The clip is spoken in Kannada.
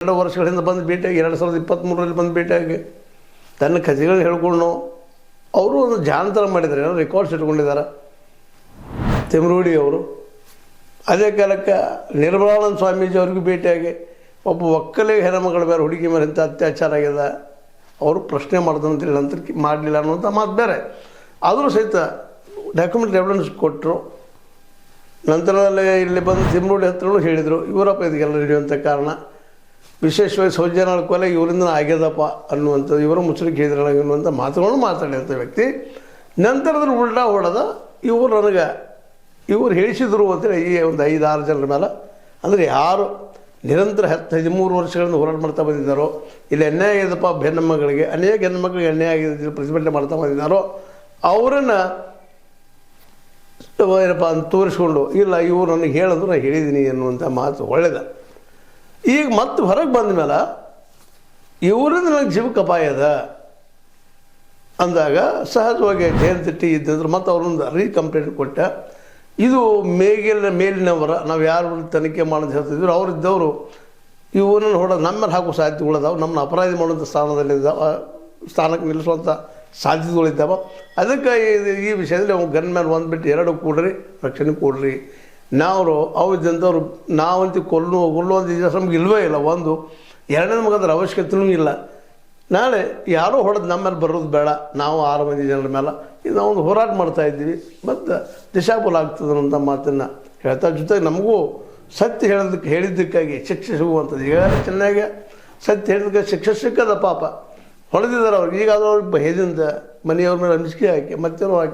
2 ವರ್ಷಗಳಿಂದ ಬಂದು ಭೇಟಿಯಾಗಿ 2023ರಲ್ಲಿ ಬಂದು ಭೇಟಿಯಾಗಿ ತನ್ನ ಕಥೆಗಳು ಹೇಳ್ಕೊಂಡು ಅವರು ಒಂದು ಜಾನತರ ಮಾಡಿದ್ದಾರೆ, ಏನೋ ರೆಕಾರ್ಡ್ಸ್ ಇಟ್ಕೊಂಡಿದ್ದಾರೆ ತಿಮ್ರೋಡಿ ಅವರು. ಅದೇ ಕಾಲಕ್ಕೆ ನಿರ್ಮಲಾನಂದ ಸ್ವಾಮೀಜಿ ಅವ್ರಿಗೂ ಭೇಟಿಯಾಗಿ ಒಬ್ಬ ಒಕ್ಕಲಿಗ ಹೆಣ್ಮಗಳು ಬೇರೆ ಹುಡುಗಿ ಮೇಲೆ ಇಂಥ ಅತ್ಯಾಚಾರ ಆಗಿದೆ, ಅವರು ಪ್ರಶ್ನೆ ಮಾಡ್ದಂತೇಳಿ ನಂತರ ಮಾಡಲಿಲ್ಲ ಅನ್ನುವಂಥ ಮಾತು ಬೇರೆ. ಆದರೂ ಸಹಿತ ಡಾಕ್ಯುಮೆಂಟ್ ಎವಿಡೆನ್ಸ್ ಕೊಟ್ಟರು. ನಂತರದಲ್ಲಿ ಇಲ್ಲಿ ಬಂದು ತಿಮ್ರೋಡಿ ಹತ್ರನೂ ಹೇಳಿದರು, ಇವರಪ್ಪ ಇದಕ್ಕೆಲ್ಲ ಹಿಡಿಯುವಂಥ ಕಾರಣ, ವಿಶೇಷವಾಗಿ ಸೌಜನ್ಯ ಕೊಲೆ ಇವರಿಂದ ಆಗ್ಯದಪ್ಪ ಅನ್ನುವಂಥದ್ದು, ಇವರ ಮುಚ್ಚಳಿಕೆ ಹೇಳಿದ್ರಲ್ಲ ಅನ್ನುವಂಥ ಮಾತುಗಳನ್ನು ಮಾತಾಡಿದಂಥ ವ್ಯಕ್ತಿ. ನಂತರದಲ್ಲಿ ಉಲ್ಟಾ ಹೊಡೆದ ಇವರು ಹೇಳಿಸಿದ್ರು ಅಂತೇಳಿ ಈ ಒಂದು 5-6 ಜನರ ಮೇಲೆ, ಅಂದರೆ ಯಾರು ನಿರಂತರ 13 ವರ್ಷಗಳಿಂದ ಹೋರಾಟ ಮಾಡ್ತಾ ಬಂದಿದ್ದಾರೋ, ಇಲ್ಲಿ ಅನ್ಯಾಯ ಆಗಿದಪ್ಪ ಹೆಣ್ಣುಮಗಳಿಗೆ, ಅನೇಕ ಹೆಣ್ಣುಮಕ್ಳಿಗೆ ಅನ್ಯಾಯ ಆಗಿದೆ ಪ್ರತಿಭಟನೆ ಮಾಡ್ತಾ ಬಂದಿದ್ದಾರೋ ಅವರನ್ನು ಏನಪ್ಪ ಅಂತ ತೋರಿಸ್ಕೊಂಡು, ಇಲ್ಲ ಇವರು ನನಗೆ ಹೇಳಂದ್ರು ನಾನು ಹೇಳಿದ್ದೀನಿ ಅನ್ನುವಂಥ ಮಾತು ಒಳ್ಳೆಯದ. ಈಗ ಮತ್ತೆ ಹೊರಗೆ ಬಂದ ಮೇಲೆ ಇವರಿಂದ ನನಗೆ ಜೀವಕ್ಕೆ ಅಪಾಯ ಅದ ಅಂದಾಗ ಸಹಜವಾಗಿ ಜಯಂತಿ ಇದ್ದಂದ್ರೆ ಮತ್ತೆ ಅವ್ರೊಂದು ಕಂಪ್ಲೇಂಟ್ ಕೊಟ್ಟ. ಇದು ಮೇಲಿನವರ ನಾವು ಯಾರು ತನಿಖೆ ಮಾಡೋದು ಹೇಳ್ತಿದ್ರು, ಅವರಿದ್ದವರು ಇವನನ್ನು ಹೊಡೆದು ನಮ್ಮ ಮೇಲೆ ಹಾಕೋ ಸಾಧ್ಯತೆಗಳಿದ್ದಾವೆ, ನಮ್ಮನ್ನ ಅಪರಾಧಿ ಮಾಡುವಂಥ ಸ್ಥಾನಕ್ಕೆ ನಿಲ್ಲಿಸುವಂಥ ಸಾಧ್ಯತೆಗಳಿದ್ದಾವೆ. ಅದಕ್ಕೆ ಈ ವಿಷಯದಲ್ಲಿ ಅವ್ನು ಗನ್ ಮ್ಯಾನ್ ಒಂದ್ಬಿಟ್ಟು 2 ಕೊಡ್ರಿ, ರಕ್ಷಣೆ ಕೊಡ್ರಿ. ನಾವು ಅವಿದ್ದಂಥವ್ರು ನಾವಂತೂ ಕೊಲ್ಲುವಂಥ ಇತಿಹಾಸ ನಮ್ಗೆ ಇಲ್ಲವೇ ಇಲ್ಲ. ಒಂದು 2ನೇ ಮಗದ್ರ ಅವಶ್ಯಕತೆಯೂ ಇಲ್ಲ. ನಾಳೆ ಯಾರೋ ಹೊಡೆದು ನಮ್ಮ ಮೇಲೆ ಬರೋದು ಬೇಡ, ನಾವು 6 ಮಂದಿ ಜನರ ಮೇಲೆ ಇದು ನಾವೊಂದು ಹೋರಾಟ ಮಾಡ್ತಾಯಿದ್ದೀವಿ, ಮತ್ತು ದಿಶಾಬಲ ಆಗ್ತದೆ ಅನ್ನೋಂಥ ಮಾತನ್ನು ಹೇಳ್ತಾ, ಜೊತೆಗೆ ನಮಗೂ ಸತ್ಯ ಹೇಳಿದ್ದಕ್ಕಾಗಿ ಶಿಕ್ಷೆ ಸಿಗುವಂಥದ್ದು. ಈಗಾಗಲೇ ಚೆನ್ನಾಗಿ ಸತ್ಯ ಹೇಳಿದ್ದಕ್ಕೆ ಶಿಕ್ಷೆ ಸಿಕ್ಕದ ಪಾಪ, ಹೊಡೆದಿದ್ದಾರೆ ಅವ್ರಿಗೆ. ಈಗಾದರೂ ಅವ್ರಿಗೆ ಭಯದಿಂದ ಮನೆಯವ್ರ ಮೇಲೆ ಅಂಜಿಕೆ ಹಾಕಿ ಮತ್ತೇನೋ ಹಾಕಿ